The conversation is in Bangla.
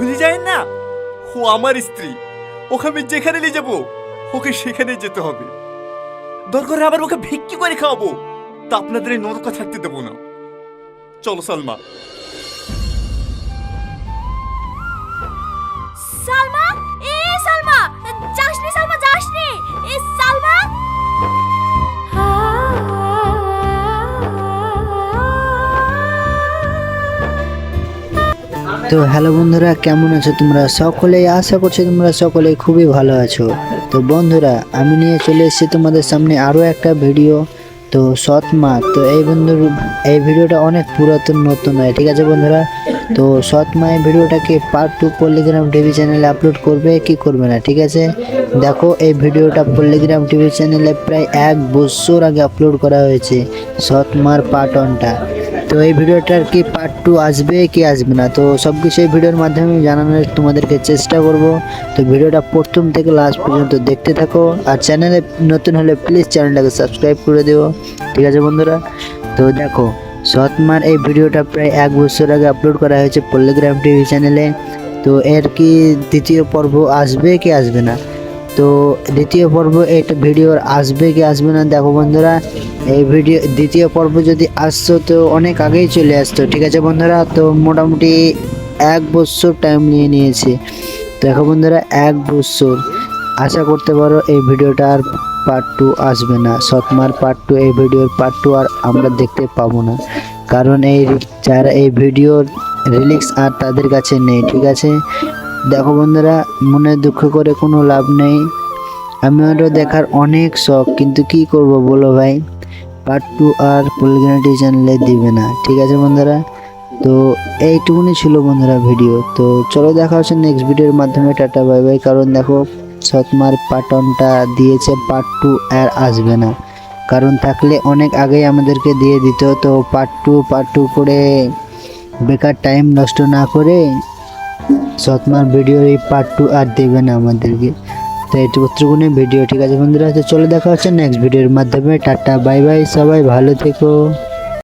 ভুলে যায় না, ও আমার স্ত্রী। ওকে আমি যেখানে নিয়ে যাবো ওকে সেখানে যেতে হবে। দরকার আবার ওকে ভিক্ষি করে খাওয়াবো, তা আপনাদের এই নরকা থাকতে দেবো না। চলো সালমা। সালমা, সালমা, যাসনি সালমা, যাসনি। সালমা। তো হ্যালো বন্ধুরা, কেমন আছো তোমরা সকলেই? আশা করছি তোমরা সকলেই খুবই ভালো আছো। তো বন্ধুরা, আমি নিয়ে চলে এসেছি তোমাদের সামনে আরও একটা ভিডিও। তো সৎ মা, তো এই ভিডিওটা অনেক পুরাতন, নতুন নয়, ঠিক আছে বন্ধুরা? তো সৎ মা এই ভিডিওটাকে পার্ট 2 পল্লিগ্রাম টিভি চ্যানেলে আপলোড করবে কি করবে না, ঠিক আছে? দেখো, এই ভিডিওটা পল্লিগ্রাম টিভি চ্যানেলে প্রায় 1 বছর আগে আপলোড করা হয়েছে, সৎ মার পার্ট 1টা। তো এই ভিডিওটার কি পার্ট 2 আসবে কি আসবে না, তো সব কিছু এই ভিডিওর মাধ্যমে জানানোর তোমাদেরকে চেষ্টা করব। তো ভিডিওটা প্রথম থেকে লাস্ট পর্যন্ত দেখতে থাকো, আর চ্যানেলে নতুন হলে প্লিজ চ্যানেলটাকে সাবস্ক্রাইব করে দিও, ঠিক আছে বন্ধুরা? তো দেখো, সৎ মার এই ভিডিওটা প্রায় 1 বছর আগে আপলোড করা হয়েছে পল্লিগ্রাম টিভি চ্যানেলে। তো এর কি দ্বিতীয় পর্ব আসবে কি আসবে না, তো দ্বিতীয় পর্ব এটা ভিডিওর আসবে কি আসবে না, দেখো বন্ধুরা, এই ভিডিও দ্বিতীয় পর্ব যদি আসতো তো অনেক আগেই চলে আসতো, ঠিক আছে বন্ধুরা? তো মোটামুটি 1 বছর টাইম নিয়েছে। তো দেখো বন্ধুরা, 1 বছর আশা করতে পারো এই ভিডিওটার পার্ট 2 আসবে না। সৎমার পার্ট 2, এই ভিডিওর পার্ট 2 আর আমরা দেখতে পাবো না, কারণ যারা এই ভিডিওর রিলিক্স আর তাদের কাছে নেই, ঠিক আছে? দেখো বন্ধুরা, মনে দুঃখ করে কোনো লাভ নেই। আমারও দেখার অনেক শখ, কিন্তু কি করব বলো ভাই, পার্ট 2 আর পল্লিগ্রাম টিভি চ্যানেলে দিবে না, ঠিক আছে বন্ধুরা? তো এইটুকুনি ছিল বন্ধুরা ভিডিও। তো চলো, দেখা হচ্ছে নেক্সট ভিডিওর মাধ্যমে। Tata bye bye. কারণ দেখো, সৎমার পার্ট 1টা দিয়েছে, পার্ট 2 আর আসবে না, কারণ থাকলে অনেক আগেই আমাদেরকে দিয়ে দিত। তো পার্ট 2 করে বেকার টাইম নষ্ট না করে সৎমার ভিডিওর এই পার্ট 2 আর দেবে না আমাদেরকে। তো এইটুকুনি ভিডিও, ঠিক আছে বন্ধুরা? তো চলে দেখা হচ্ছে নেক্সট ভিডিওর মাধ্যমে। টাটা বাই বাই, সবাই ভালো থেকো।